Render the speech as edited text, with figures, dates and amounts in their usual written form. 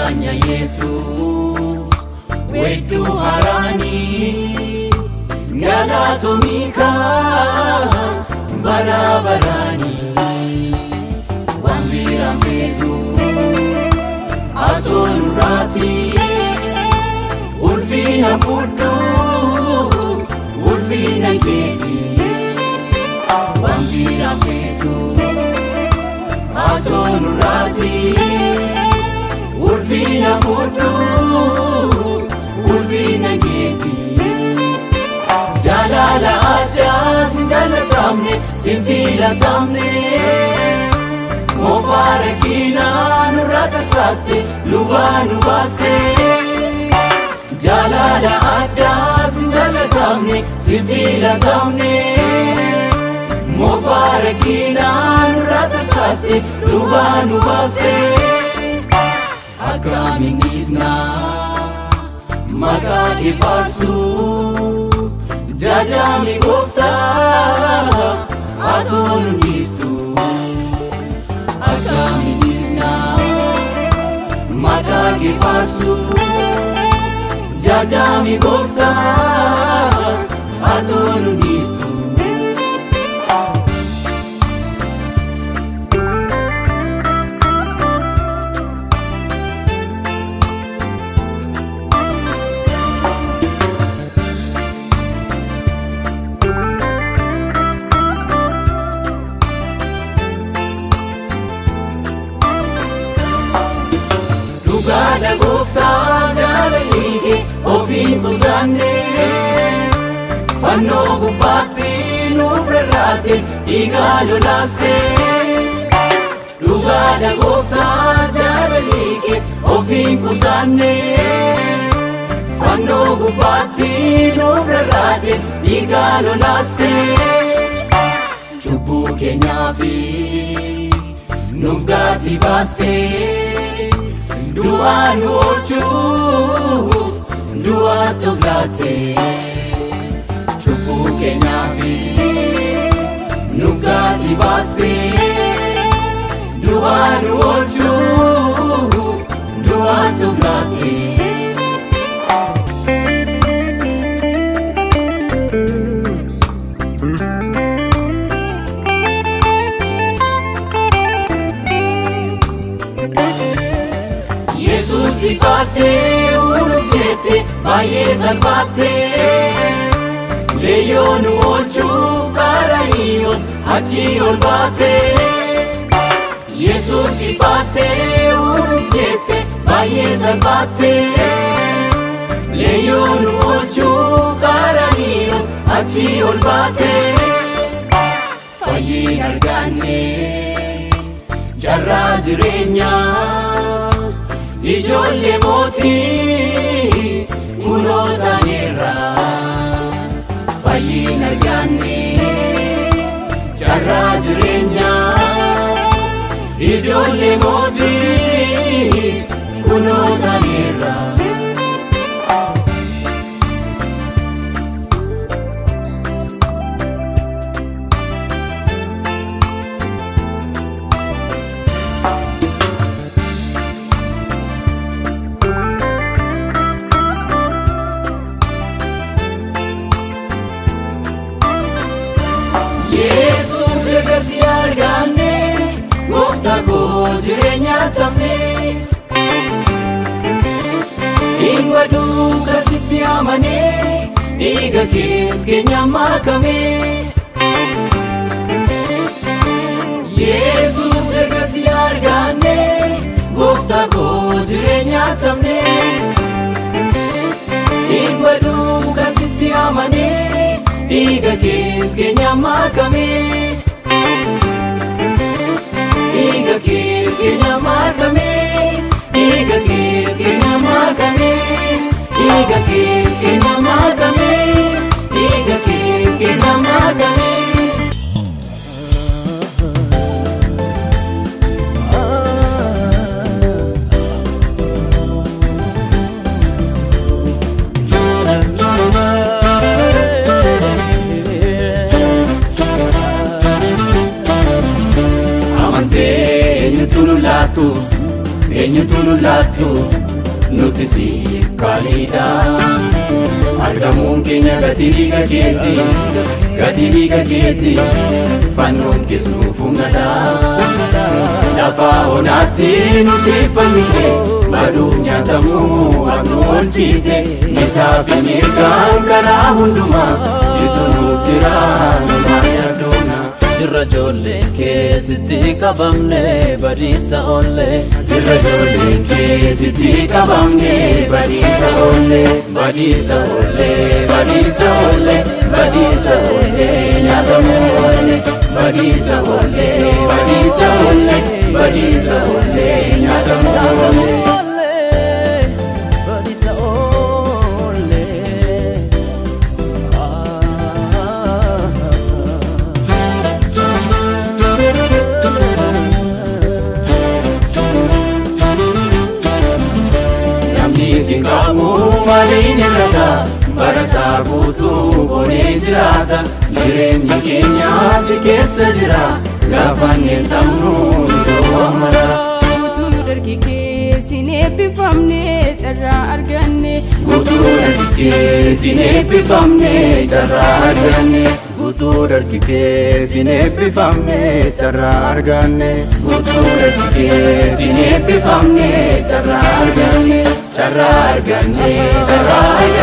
Maganya Yesus Wedu harani Galatomika Barabarani Wambiram Fetu Atonurati Ulfina Fudu Ulfina Keti Wambiram Fetu Atonurati Ulfina Fudu Ulfina Keti Jalala adda sinjala tamne sinfila tamne Mofarakina nurata saste lubanu baste Jalala adda sinjala tamne sinfila tamne Mofarakina nurata saste lubanu baste Akamin isna magadi farsu Jajami gofta azonu nistu Akami nisna magagi farsu Jajami gofta azonu nistu Gada gofta jalalike ofin kuzanne Fanno gubbatti nufrerrate igalo laste Gada gofta jalalike ofin kuzanne Fanno gubbatti nufrerrate igalo laste Chubbu kenyafi nufgati baste Dua nu olchuf, dua toblate Chubbu kenyafi, nufgati baste Dua nu olchuf, dua toblate Sipate urufete baye salbate Leyonu olchuf karaniot achi olbate Jesus sipate urufete baye salbate Leyonu olchuf karaniot achi olbate Fayin argane jarra jirenya Ijolle moti munota nera Fayin arganne jarra jirenya Ijolle moti munota nera Yesus egasi arganne gofta ko jirenya tamne Inbadu kasiti amane diga ket kenya makame Yesus egasi arganne gofta ko jirenya tamne Inbadu kasiti amane Iga ket kenya makame Iga ket kenya makame Iga ket kenya makame Iga ket kenya makame Iga ket kenya makame eenyutu lulaatu nuti siif kaaliidha. Argamuun keenya gatii dhiiga keeti, gatii dhiiga keeti, fannoon kees nuuf humnadha. Lafa onaatti nuti fannite, baduuf nyaatamuu akka oolchite, mitaa fi mirgaan karaa hundumaa situ nuuf jira numaa yaadoona. Jirra ijoollee keessitti qabamne badiisa oolle, jirra ijoollee keessitti qabamne badiisa oolle, badiisa oolle, badiisa oolle, badiisa oolle, nyaatamuu oolle, badiisa oolle, badiisa oolle, badiisa oolle, nyaatamuu oolle. Singamu malin irrata barasa guutu bonee jiraata. Jireenyi keenya si keessa jira gaafaan yeeltamnu itoo amara. Guutuu dargigee sin eebbifamne carraa arganne, guutuu dargigee sin eebbifamne carraa arganne, guutuu dargigee sin eebbifamne carraa arganne, guutuu dargigee sin eebbifamne carraa arganne, carraa arganne, carraa arganne.